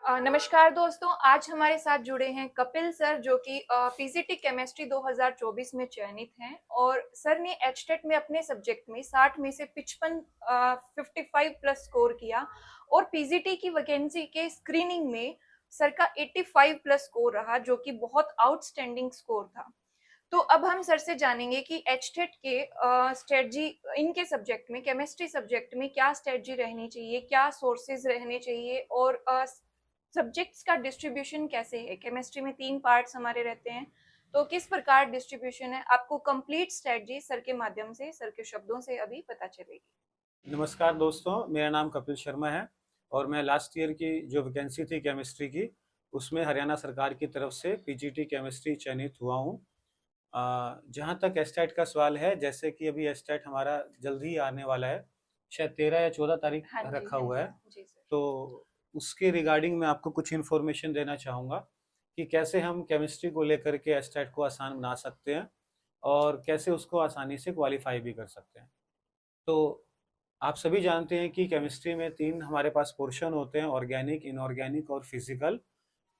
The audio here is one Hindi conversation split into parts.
नमस्कार दोस्तों, आज हमारे साथ जुड़े हैं कपिल सर जो कि पीजीटी केमिस्ट्री 2024 में चयनित हैं और सर ने एचटेट में अपने सब्जेक्ट में 60 में से 55 55 प्लस स्कोर किया और पीजीटी की वैकेंसी के स्क्रीनिंग में सर का 85 प्लस स्कोर रहा जो कि बहुत आउटस्टैंडिंग स्कोर था। तो अब हम सर से जानेंगे कि एचटेट के स्ट्रेटजी इनके सब्जेक्ट में केमिस्ट्री सब्जेक्ट में क्या स्ट्रेटजी रहनी चाहिए, क्या सोर्सेज रहने चाहिए और सब्जेक्ट्स का डिस्ट्रीब्यूशन कैसे है। केमिस्ट्री में 3 पार्ट्स हमारे रहते हैं, तो किस प्रकार डिस्ट्रीब्यूशन है, आपको कंप्लीट स्ट्रेटजी सर के माध्यम से, सर के शब्दों से अभी पता चलेगी। नमस्कार दोस्तों, मेरा नाम कपिल शर्मा है और मैं लास्ट ईयर की जो वैकेंसी थी केमिस्ट्री की उसमें हरियाणा सरकार की तरफ से पीजीटी केमिस्ट्री चयनित हुआ हूँ। जहाँ तक एस्टेट का सवाल है, जैसे कि अभी एस्टेट हमारा जल्द ही आने वाला है, शायद 13 या 14 तारीख हाँ जी, रखा हाँ हुआ जी, है। जी सर। तो उसके रिगार्डिंग मैं आपको कुछ इन्फॉर्मेशन देना चाहूँगा कि कैसे हम केमिस्ट्री को लेकर के एस्टेट को आसान बना सकते हैं और कैसे उसको आसानी से क्वालिफाई भी कर सकते हैं। तो आप सभी जानते हैं कि केमिस्ट्री में 3 हमारे पास पोर्शन होते हैं, ऑर्गेनिक, इनऑर्गेनिक और फिजिकल।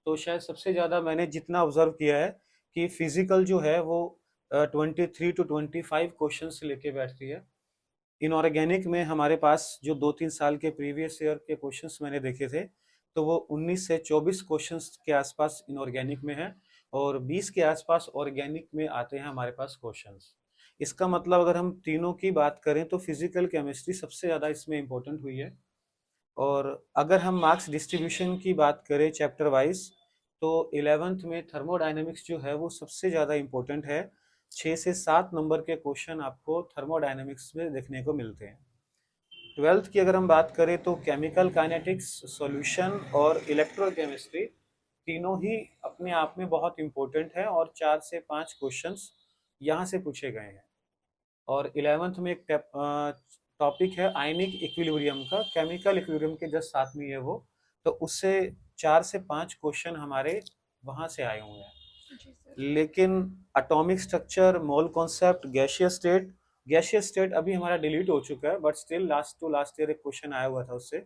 तो शायद सबसे ज़्यादा मैंने जितना ऑब्जर्व किया है कि फिजिकल जो है वो 23 टू 25 क्वेश्चन से लेके बैठती है। इनऑर्गेनिक में हमारे पास जो 2-3 साल के प्रीवियस ईयर के क्वेश्चंस मैंने देखे थे, तो वो 19 से 24 क्वेश्चंस के आसपास इनऑर्गेनिक में है और 20 के आसपास ऑर्गेनिक में आते हैं हमारे पास क्वेश्चंस। इसका मतलब अगर हम तीनों की बात करें तो फिजिकल केमिस्ट्री सबसे ज़्यादा इसमें इम्पोर्टेंट हुई है। और अगर हम मार्क्स डिस्ट्रीब्यूशन की बात करें चैप्टर वाइज, तो 11th में थर्मोडायनेमिक्स जो है वो सबसे ज़्यादा इम्पोर्टेंट है। 6 से 7 नंबर के क्वेश्चन आपको थर्मोडायनेमिक्स में देखने को मिलते हैं। 12th की अगर हम बात करें तो केमिकल काइनेटिक्स, सॉल्यूशन और इलेक्ट्रोकेमिस्ट्री तीनों ही अपने आप में बहुत इम्पोर्टेंट है और 4 से 5 क्वेश्चंस यहाँ से पूछे गए हैं। और 11th में एक टॉपिक है आयनिक इक्विलिब्रियम का, केमिकल इक्विलिब्रियम के जस्ट साथ में है वो, तो उससे 4 से 5 क्वेश्चन हमारे वहाँ से आए हुए हैं। जी सर। लेकिन atomic structure, mole concept, gaseous state अभी हमारा डिलीट हो चुका है, but still last to last year एक क्वेश्चन आया हुआ था उससे।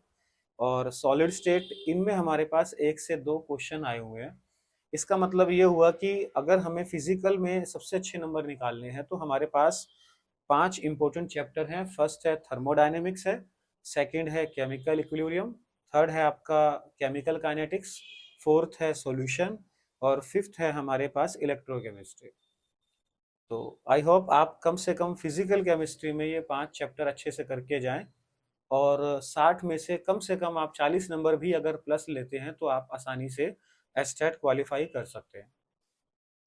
और सॉलिड स्टेट, इनमें हमारे पास 1 से 2 क्वेश्चन आए हुए हैं। इसका मतलब ये हुआ कि अगर हमें फिजिकल में सबसे अच्छे नंबर निकालने हैं तो हमारे पास 5 इंपॉर्टेंट चैप्टर हैं। फर्स्ट है थर्मोडायनेमिक्स है, सेकंड है केमिकल इक्विलिब्रियम, थर्ड है आपका केमिकल काइनेटिक्स, फोर्थ है सॉल्यूशन और फिफ्थ है हमारे पास इलेक्ट्रोकेमिस्ट्री। तो आई होप आप कम से कम फिजिकल केमिस्ट्री में ये 5 चैप्टर अच्छे से करके जाएं और 60 में से कम आप 40 नंबर भी अगर प्लस लेते हैं तो आप आसानी से एस्टेट क्वालिफाई कर सकते हैं।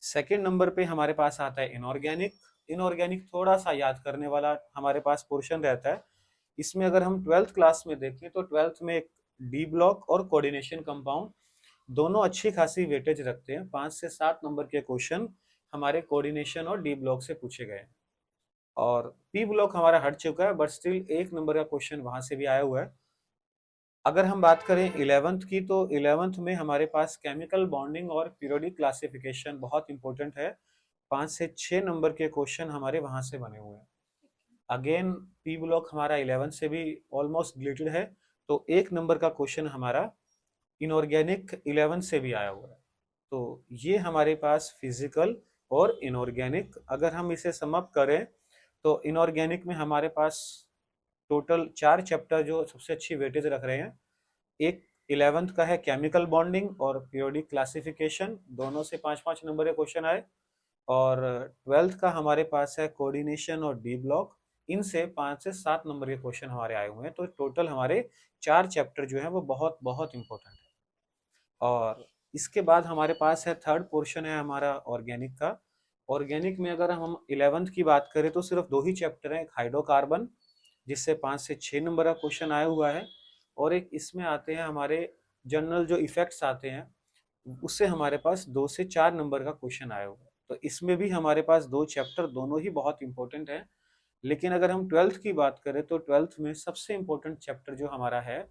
सेकेंड नंबर पे हमारे पास आता है इनऑर्गेनिक। इनऑर्गेनिक थोड़ा सा याद करने वाला हमारे पास पोर्शन रहता है। इसमें अगर हम 12th क्लास में देखें तो 12th में एक डी ब्लॉक और कोऑर्डिनेशन कंपाउंड दोनों अच्छी खासी वेटेज रखते हैं। 5 से 7 नंबर के क्वेश्चन हमारे कोऑर्डिनेशन और डी ब्लॉक से पूछे गए। और पी ब्लॉक हमारा हट चुका है, बट स्टिल 1 नंबर का क्वेश्चन वहां से भी आया हुआ है। अगर हम बात करें 11th की, तो 11th में हमारे पास केमिकल बॉन्डिंग और पीरियोडिक क्लासिफिकेशन बहुत इंपॉर्टेंट है। 5 से 6 नंबर के क्वेश्चन हमारे वहां से बने हुए हैं। अगेन पी ब्लॉक हमारा 11th से भी ऑलमोस्ट रिलेटेड है, तो 1 नंबर का क्वेश्चन हमारा इनऑर्गेनिक 11th से भी आया हुआ है। तो ये हमारे पास फिजिकल और इनऑर्गेनिक, अगर हम इसे सम अप करें तो इनऑर्गेनिक में हमारे पास टोटल 4 चैप्टर जो सबसे अच्छी वेटेज रख रहे हैं। एक 11th का है केमिकल बॉन्डिंग और पीरियोडिक क्लासिफिकेशन, दोनों से 5-5 नंबर के क्वेश्चन आए। और 12th का हमारे पास है कोऑर्डिनेशन और डी ब्लॉक, इनसे 5 से 7 नंबर के क्वेश्चन हमारे आए हुए हैं। तो टोटल हमारे 4 चैप्टर जो है वो बहुत बहुत इंपॉर्टेंट है। और इसके बाद हमारे पास है थर्ड पोर्शन है हमारा ऑर्गेनिक का। ऑर्गेनिक में अगर हम 11th की बात करें तो सिर्फ 2 ही चैप्टर हैं, एक हाइड्रोकार्बन जिससे 5 से 6 नंबर का क्वेश्चन आया हुआ है, और एक इसमें आते हैं हमारे जनरल जो इफेक्ट्स आते हैं, उससे हमारे पास 2 से 4 नंबर का क्वेश्चन आया हुआ है। तो इसमें भी हमारे पास 2 चैप्टर दोनों ही बहुत इंपॉर्टेंट है। लेकिन अगर हम 12th की बात करें तो 12th में सबसे इंपॉर्टेंट चैप्टर जो हमारा है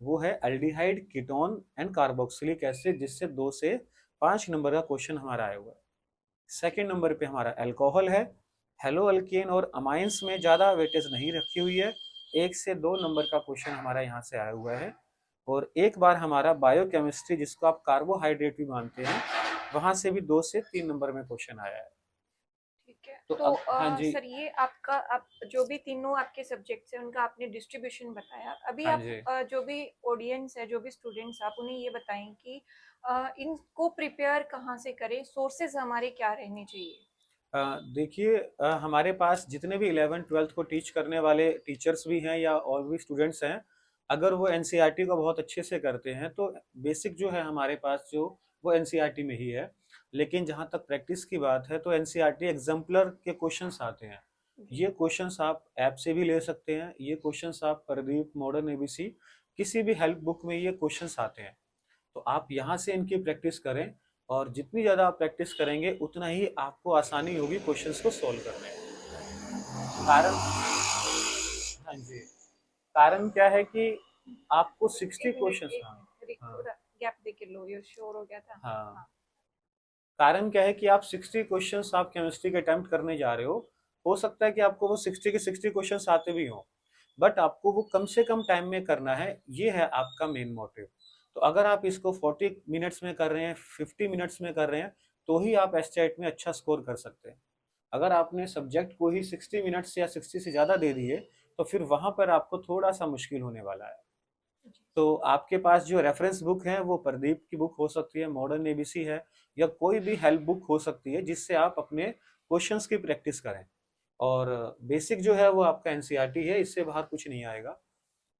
वो है aldehyde, ketone and carboxylic acid, जिससे 2 से 5 नंबर का क्वेश्चन हमारा आया हुआ है। सेकेंड नंबर पे हमारा अल्कोहल है। हेलो अल्केन और अमाइंस में ज़्यादा वेटेज नहीं रखी हुई है, 1 से 2 नंबर का क्वेश्चन हमारा यहाँ से आया हुआ है। और एक बार हमारा बायोकेमिस्ट्री, जिसको आप कार्बोहाइड्रेट भी मानते हैं, वहां से भी 2 से 3 नंबर में क्वेश्चन आया है। ठीक है। तो तो हाँ जी। सर ये आपका आप जो भी तीनों आपके सब्जेक्ट्स हैं उनका आपने डिस्ट्रीब्यूशन बताया। अभी हाँ आप जी। जो भी ऑडियंस है, जो भी स्टूडेंट्स, आप उन्हें ये बताएं कि इनको प्रिपेयर कहाँ से करें, सोर्सेज हमारे क्या रहने चाहिए? देखिए, हमारे पास जितने भी 11th-12th को टीच करने वाले टीचर्स भी हैं या और भी स्टूडेंट्स हैं, अगर वो एनसीईआरटी को बहुत अच्छे से करते हैं तो बेसिक जो है हमारे पास जो, वो एनसीईआरटी में ही है। लेकिन जहाँ तक प्रैक्टिस की बात है तो एनसीईआरटी एग्जाम्पलर के क्वेश्चंस आते हैं। जी। ये क्वेश्चंस आप ऐप से भी ले सकते हैं, ये क्वेश्चंस आप प्रदीप मॉडर्न एबीसी किसी भी हेल्प बुक में ये क्वेश्चंस आते हैं। तो आप यहाँ से इनकी प्रैक्टिस करें, और जितनी ज़्यादा आप प्रैक्टिस करेंगे उतना ही आपको आसानी होगी क्वेश्चंस को सॉल्व करने में। कारण, हाँ जी, कारण क्या है कि आपको 60 एक मिनट, क्वेश्चंस, एक हाँ मिनट, हाँ थोड़ा गैप दे के लो, ये शोर हो गया था। हाँ, हाँ। कारण क्या है कि आप 60 क्वेश्चंस आप केमिस्ट्री के अटेम्प्ट करने जा रहे हो सकता है कि आपको वो 60 के 60 क्वेश्चंस आते भी हों, बट आपको वो कम से कम टाइम में करना है, ये है आपका मेन मोटिव। तो अगर आप इसको 40 मिनट्स में कर रहे हैं, 50 मिनट्स में कर रहे हैं, तो ही आप एसटेट में अच्छा स्कोर कर सकते हैं। अगर आपने सब्जेक्ट को ही 60 मिनट्स या 60 से ज़्यादा दे दिए, तो फिर वहाँ पर आपको थोड़ा सा मुश्किल होने वाला है। जी। तो आपके पास जो रेफरेंस बुक है वो प्रदीप की बुक हो सकती है, मॉडर्न एबीसी है, या कोई भी हेल्प बुक हो सकती है जिससे आप अपने क्वेश्चंस की प्रैक्टिस करें। और बेसिक जो है वो आपका एनसीईआरटी है, इससे बाहर कुछ नहीं आएगा।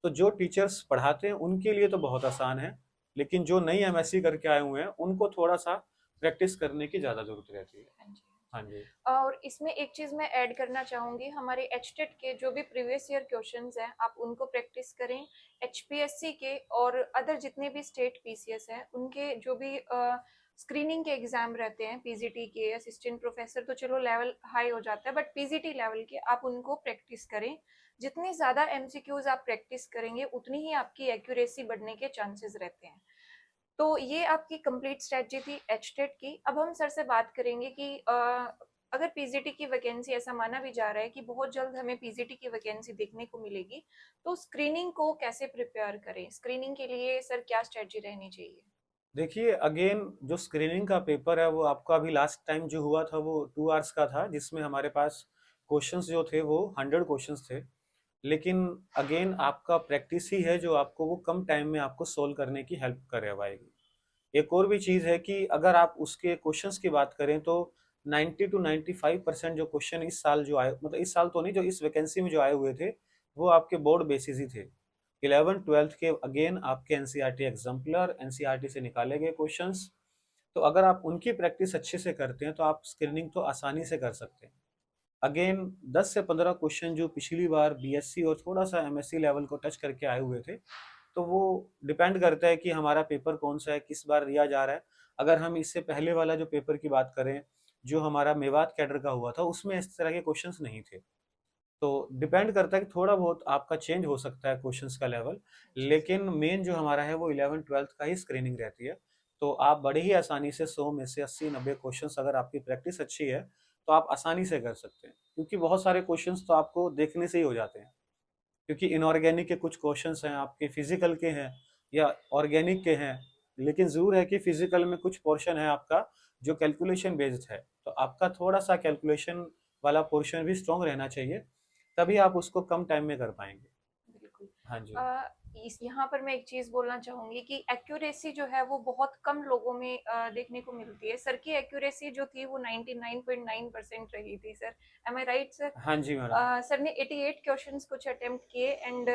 तो जो टीचर्स पढ़ाते हैं उनके लिए तो बहुत आसान है, लेकिन जो नई एमएससी करके आए हुए हैं उनको थोड़ा सा प्रैक्टिस करने की ज़्यादा ज़रूरत रहती है। हाँ जी। हाँ जी। और इसमें एक चीज मैं ऐड करना चाहूंगी, हमारे एचटेट के जो भी प्रीवियस ईयर क्वेश्चंस हैं आप उनको प्रैक्टिस करें। एचपीएससी के और अदर जितने भी स्टेट पीसीएस हैं उनके जो भी स्क्रीनिंग के एग्जाम रहते हैं, पीजीटी के, असिस्टेंट प्रोफेसर तो चलो लेवल हाई हो जाता है, बट पीजीटी लेवल के आप उनको प्रैक्टिस करें। जितनी ज्यादा एमसीक्यूज आप प्रैक्टिस करेंगे उतनी ही आपकी एक्यूरेसी बढ़ने के चांसेस रहते हैं। तो ये आपकी कंप्लीट स्ट्रेटजी थी एचटेट की। अब हम सर से बात करेंगे कि अगर पीजीटी की वैकेंसी, ऐसा माना भी जा रहा है कि बहुत जल्द हमें पीजीटी की वैकेंसी देखने को मिलेगी, तो स्क्रीनिंग को कैसे प्रिपेयर करें? स्क्रीनिंग के लिए सर क्या स्ट्रेटजी रहनी चाहिए? देखिए, अगेन जो स्क्रीनिंग का पेपर है वो आपका अभी लास्ट टाइम जो हुआ था वो 2 आवर्स का था, जिसमें हमारे पास क्वेश्चंस जो थे वो 100 क्वेश्चंस थे। लेकिन अगेन आपका प्रैक्टिस ही है जो आपको वो कम टाइम में आपको सोल्व करने की हेल्प करवाएगी। एक और भी चीज़ है कि अगर आप उसके क्वेश्चंस की बात करें तो 90 to 95% जो क्वेश्चन इस साल जो आए, मतलब इस साल तो नहीं, जो इस वैकेंसी में जो आए हुए थे, वो आपके बोर्ड बेसिस ही थे। 11th-12th के अगेन आपके एनसीईआरटी एग्जाम्पलर, एनसीईआरटी से निकाले गए क्वेश्चंस। तो अगर आप उनकी प्रैक्टिस अच्छे से करते हैं तो आप स्क्रीनिंग तो आसानी से कर सकते हैं। अगेन 10 से 15 क्वेश्चन जो पिछली बार बीएससी और थोड़ा सा एमएससी लेवल को टच करके आए हुए थे, तो वो डिपेंड करता है कि हमारा पेपर कौन सा है, किस बार दिया जा रहा है। अगर हम इससे पहले वाला जो पेपर की बात करें, जो हमारा मेवात कैडर का हुआ था, उसमें इस तरह के क्वेश्चंस नहीं थे। तो डिपेंड करता है कि थोड़ा बहुत आपका चेंज हो सकता है क्वेश्चंस का लेवल, जी लेकिन मेन जो हमारा है वो 11th-12th का ही स्क्रीनिंग रहती है। तो आप बड़े ही आसानी से 100 में से 80-90 क्वेश्चंस, अगर आपकी प्रैक्टिस अच्छी है तो आप आसानी से कर सकते हैं, क्योंकि बहुत सारे क्वेश्चंस तो आपको देखने से ही हो जाते हैं। क्योंकि इनऑर्गेनिक के कुछ क्वेश्चंस हैं, आपके फिजिकल के हैं या ऑर्गेनिक के हैं, लेकिन जरूर है कि फिजिकल में कुछ पोर्शन है आपका जो कैलकुलेशन बेस्ड है, तो आपका थोड़ा सा कैलकुलेशन वाला पोर्शन भी स्ट्रॉन्ग रहना चाहिए, तभी आप उसको कम टाइम में कर पाएंगे। बिल्कुल। हाँ जी। अ, इस यहाँ पर मैं एक चीज बोलना चाहूंगी कि एक्यूरेसी जो है वो बहुत कम लोगों में देखने को मिलती है। सर की एक्यूरेसी जो थी वो 99.9% रही थी सर। एम आई राइट सर? हाँ जी मैडम। सर ने 88 क्वेश्चंस कुछ अटेम्प्ट किए एंड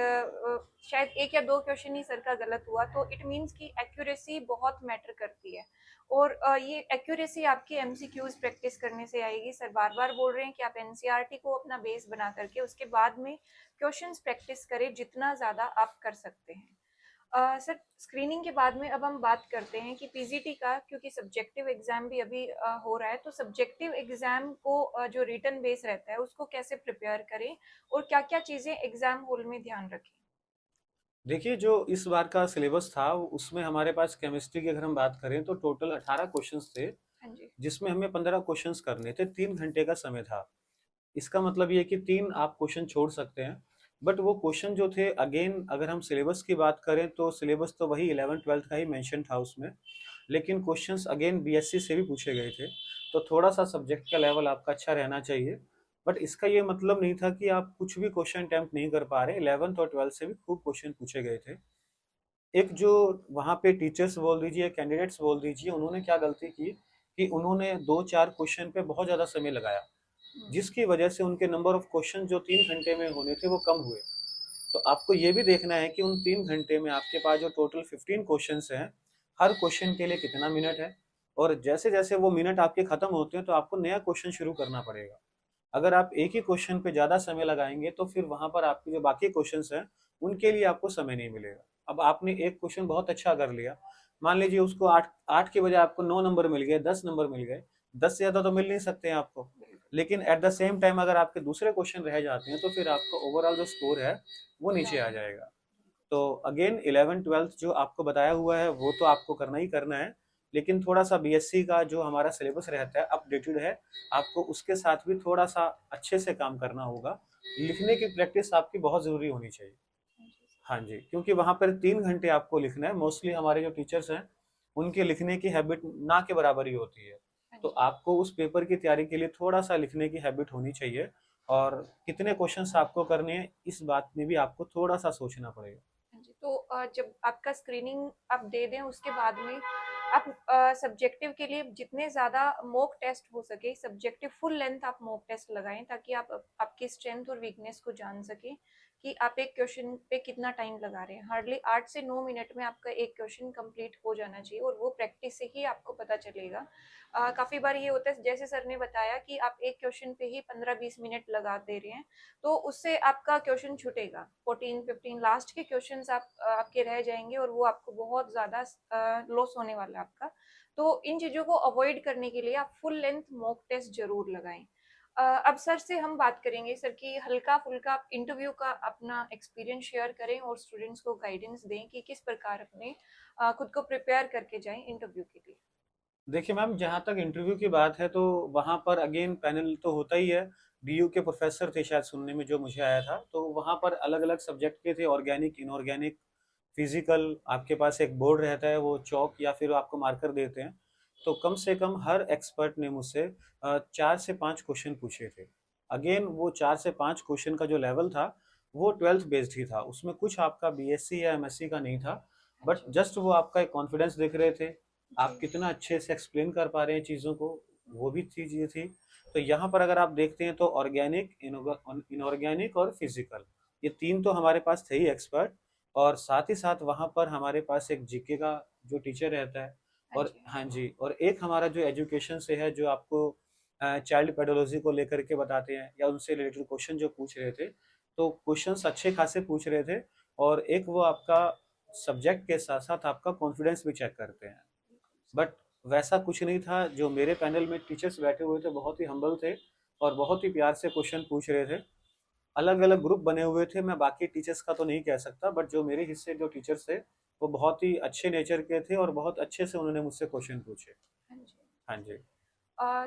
शायद एक या दो क्वेश्चन ही सर का गलत हुआ, तो इट मीन्स कि एक्यूरेसी बहुत मैटर करती है। और ये एक्यूरेसी आपकी एमसीक्यूज प्रैक्टिस करने से आएगी। सर बार बार बोल रहे हैं कि आप एनसीईआरटी को अपना बेस बना करके उसके बाद में क्वेश्चंस प्रैक्टिस करें जितना ज़्यादा आप कर सकते हैं। सर स्क्रीनिंग के बाद में अब हम बात करते हैं कि पीजीटी का, क्योंकि सब्जेक्टिव एग्जाम भी अभी हो रहा है, तो सब्जेक्टिव एग्जाम को जो रिटन बेस रहता है उसको कैसे प्रिपेयर करें और क्या क्या चीज़ें एग्जाम हॉल में ध्यान रखें? देखिए, जो इस बार का सिलेबस था उसमें हमारे पास केमिस्ट्री की अगर हम बात करें तो टोटल 18 क्वेश्चंस थे, हाँ जी। जिसमें हमें 15 क्वेश्चंस करने थे, 3 घंटे का समय था। इसका मतलब ये कि 3 आप क्वेश्चन छोड़ सकते हैं, बट वो क्वेश्चन जो थे अगेन, अगर हम सिलेबस की बात करें तो सिलेबस तो वही 11th-12th का ही मेंशन था उसमें, लेकिन क्वेश्चंस अगेन बीएससी से भी पूछे गए थे। तो थोड़ा सा सब्जेक्ट का लेवल आपका अच्छा रहना चाहिए, बट इसका ये मतलब नहीं था कि आप कुछ भी क्वेश्चन अटेम्प्ट नहीं कर पा रहे। 11th और 12th से भी खूब क्वेश्चन पूछे गए थे। एक जो वहाँ पे टीचर्स बोल दीजिए, कैंडिडेट्स बोल दीजिए, उन्होंने क्या गलती की कि उन्होंने 2-4 क्वेश्चन पे बहुत ज़्यादा समय लगाया, जिसकी वजह से उनके नंबर ऑफ क्वेश्चन जो 3 घंटे में होने थे वो कम हुए। तो आपको ये भी देखना है कि उन 3 घंटे में आपके पास जो टोटल 15 क्वेश्चन हैं, हर क्वेश्चन के लिए कितना मिनट है, और जैसे जैसे वो मिनट आपके खत्म होते हैं तो आपको नया क्वेश्चन शुरू करना पड़ेगा। अगर आप एक ही क्वेश्चन पे ज़्यादा समय लगाएंगे तो फिर वहां पर आपके जो बाकी क्वेश्चंस हैं उनके लिए आपको समय नहीं मिलेगा। अब आपने एक क्वेश्चन बहुत अच्छा कर लिया, मान लीजिए उसको 8 के बजाय आपको 9 नंबर मिल गए, 10 नंबर मिल गए, 10 से ज़्यादा तो मिल नहीं सकते हैं आपको। लेकिन एट द सेम टाइम अगर आपके दूसरे क्वेश्चन रह जाते हैं तो फिर आपका ओवरऑल जो स्कोर है वो नीचे आ जाएगा। तो अगेन 11th-12th जो आपको बताया हुआ है वो तो आपको करना ही करना है, लेकिन थोड़ा सा बीएससी का जो हमारा सिलेबस रहता है अपडेटेड है, आपको उसके साथ भी थोड़ा सा अच्छे से काम करना होगा। लिखने की प्रैक्टिस आपकी बहुत ज़रूरी होनी चाहिए। हाँ जी, क्योंकि वहाँ पर 3 घंटे आपको लिखना है। मोस्टली हमारे जो टीचर्स हैं उनके लिखने की हैबिट ना के बराबर ही होती है। तो आपको उस पेपर की तैयारी के लिए थोड़ा सा लिखने की हैबिट होनी चाहिए, और कितने क्वेश्चंस आपको करने हैं इस बात में भी आपको थोड़ा सा सोचना पड़ेगा। हाँ जी, तो जब आपका स्क्रीनिंग आप दे दें उसके बाद में आप सब्जेक्टिव के लिए जितने ज़्यादा मॉक टेस्ट हो सके, सब्जेक्टिव फुल लेंथ आप मॉक टेस्ट लगाएं ताकि आप आपकी स्ट्रेंथ और वीकनेस को जान सकें कि आप एक क्वेश्चन पे कितना टाइम लगा रहे हैं। हार्डली 8 से 9 मिनट में आपका एक क्वेश्चन कंप्लीट हो जाना चाहिए और वो प्रैक्टिस से ही आपको पता चलेगा। काफ़ी बार ये होता है जैसे सर ने बताया कि आप एक क्वेश्चन पे ही 15-20 मिनट लगा दे रहे हैं, तो उससे आपका क्वेश्चन छूटेगा। 14-15 लास्ट के क्वेश्चंस आपके रह जाएंगे और वो आपको बहुत ज़्यादा लॉस होने वाला है आपका। तो इन चीज़ों को अवॉइड करने के लिए आप फुल लेंथ मॉक टेस्ट जरूर लगाएं। अब सर से हम बात करेंगे सर कि हल्का फुल्का इंटरव्यू का अपना एक्सपीरियंस शेयर करें और स्टूडेंट्स को गाइडेंस दें कि किस प्रकार अपने खुद को प्रिपेयर करके जाएं इंटरव्यू के लिए। देखिए मैम, जहाँ तक इंटरव्यू की बात है तो वहाँ पर अगेन पैनल तो होता ही है। बीयू के प्रोफेसर थे शायद, सुनने में जो मुझे आया था, तो वहाँ पर अलग अलग सब्जेक्ट के थे, ऑर्गेनिक, इनऑर्गेनिक, फिजिकल। आपके पास एक बोर्ड रहता है, वो चौक या फिर आपको मार्कर देते हैं। तो कम से कम हर एक्सपर्ट ने मुझसे 4 से 5 क्वेश्चन पूछे थे। अगेन वो 4 से 5 क्वेश्चन का जो लेवल था वो 12th बेस्ड ही था, उसमें कुछ आपका बीएससी या एमएससी का नहीं था। बट जस्ट वो आपका एक कॉन्फिडेंस देख रहे थे, आप कितना अच्छे से एक्सप्लेन कर पा रहे हैं चीज़ों को, वो भी चीज़ ये थी। तो यहाँ पर अगर आप देखते हैं तो ऑर्गेनिक, इनऑर्गेनिक और फिजिकल, ये 3 तो हमारे पास थे ही एक्सपर्ट। और साथ ही साथ वहाँ पर हमारे पास एक जीके का जो टीचर रहता है, और हाँ जी, और एक हमारा जो एजुकेशन से है जो आपको चाइल्ड पेडोलॉजी को लेकर के बताते हैं या उनसे रिलेटेड क्वेश्चन जो पूछ रहे थे, तो क्वेश्चंस अच्छे खासे पूछ रहे थे। और एक वो आपका सब्जेक्ट के साथ साथ आपका कॉन्फिडेंस भी चेक करते हैं। बट वैसा कुछ नहीं था। जो मेरे पैनल में टीचर्स बैठे हुए थे बहुत ही हम्बल थे और बहुत ही प्यार से क्वेश्चन पूछ रहे थे। अलग अलग ग्रुप बने हुए थे, मैं बाकी टीचर्स का तो नहीं कह सकता, बट जो मेरे हिस्से जो टीचर्स थे वो बहुत ही अच्छे नेचर के थे और बहुत अच्छे से उन्होंने मुझसे क्वेश्चन पूछे। हाँ जी। हाँ जी।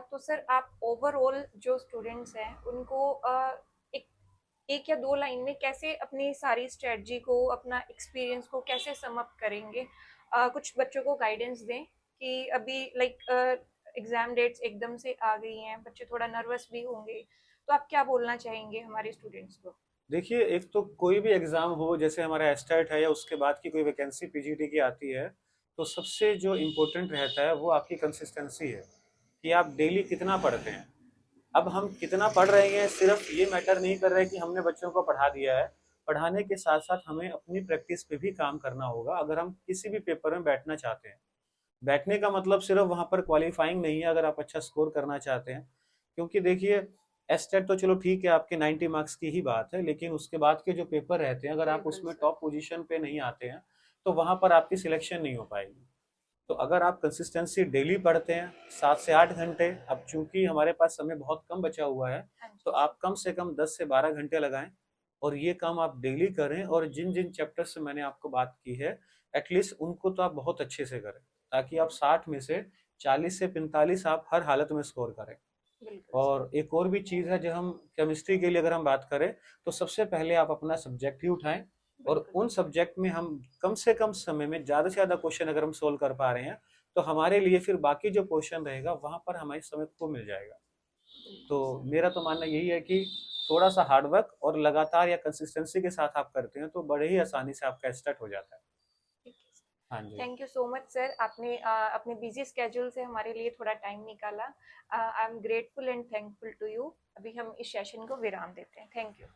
तो सर आप ओवरऑल जो स्टूडेंट्स हैं उनको एक एक या दो लाइन में कैसे अपनी सारी स्ट्रेटजी को, अपना एक्सपीरियंस को कैसे सम अप करेंगे? कुछ बच्चों को गाइडेंस दें कि अभी लाइक एग्जाम डेट्स एकदम से आ गई हैं, बच्चे थोड़ा नर्वस भी होंगे, तो आप क्या बोलना चाहेंगे हमारे स्टूडेंट्स को? देखिए, एक तो कोई भी एग्ज़ाम हो, जैसे हमारा एस्टेट है या उसके बाद की कोई वैकेंसी पीजीटी की आती है, तो सबसे जो इम्पोर्टेंट रहता है वो आपकी कंसिस्टेंसी है, कि आप डेली कितना पढ़ते हैं। अब हम कितना पढ़ रहे हैं सिर्फ ये मैटर नहीं कर रहा है कि हमने बच्चों को पढ़ा दिया है। पढ़ाने के साथ साथ हमें अपनी प्रैक्टिस पे भी काम करना होगा अगर हम किसी भी पेपर में बैठना चाहते हैं। बैठने का मतलब सिर्फ वहाँ पर क्वालिफाइंग नहीं है अगर आप अच्छा स्कोर करना चाहते हैं। क्योंकि देखिए, एस्टेट तो चलो ठीक है, आपके 90 मार्क्स की ही बात है, लेकिन उसके बाद के जो पेपर रहते हैं अगर आप बिल्कुल उसमें सर। टॉप पोजीशन पे नहीं आते हैं तो वहाँ पर आपकी सिलेक्शन नहीं हो पाएगी। तो अगर आप कंसिस्टेंसी डेली पढ़ते हैं 7 से 8 घंटे, अब चूंकि हमारे पास समय बहुत कम बचा हुआ है, हाँ तो जी। आप कम से कम 10 से 12 घंटे लगाएं और ये काम आप डेली करें। और जिन जिन चैप्टर से मैंने आपको बात की है, एटलीस्ट उनको तो आप बहुत अच्छे से करें, ताकि आप 60 में से 40 से 45 आप हर हालत में स्कोर करें। बिल्कुल और एक और भी चीज़ है, जब हम केमिस्ट्री के लिए अगर हम बात करें, तो सबसे पहले आप अपना सब्जेक्ट ही उठाएं, और बिल्कुल उन सब्जेक्ट में हम कम से कम समय में ज़्यादा से ज़्यादा क्वेश्चन अगर हम सोल्व कर पा रहे हैं, तो हमारे लिए फिर बाकी जो क्वेश्चन रहेगा वहाँ पर हमारे समय को मिल जाएगा। तो बिल्कुल सर। मेरा तो मानना यही है कि थोड़ा सा हार्ड वर्क और लगातार या कंसिस्टेंसी के साथ आप करते हैं, तो बड़े ही आसानी से आपका स्टार्ट हो जाता है। ठीक है सर। हाँ जी। Thank you so much sir, आपने अपने बिजी स्केड्यूल से हमारे लिए थोड़ा टाइम निकाला। I am grateful and thankful to you. अभी हम इस सेशन को विराम देते हैं। Thank you.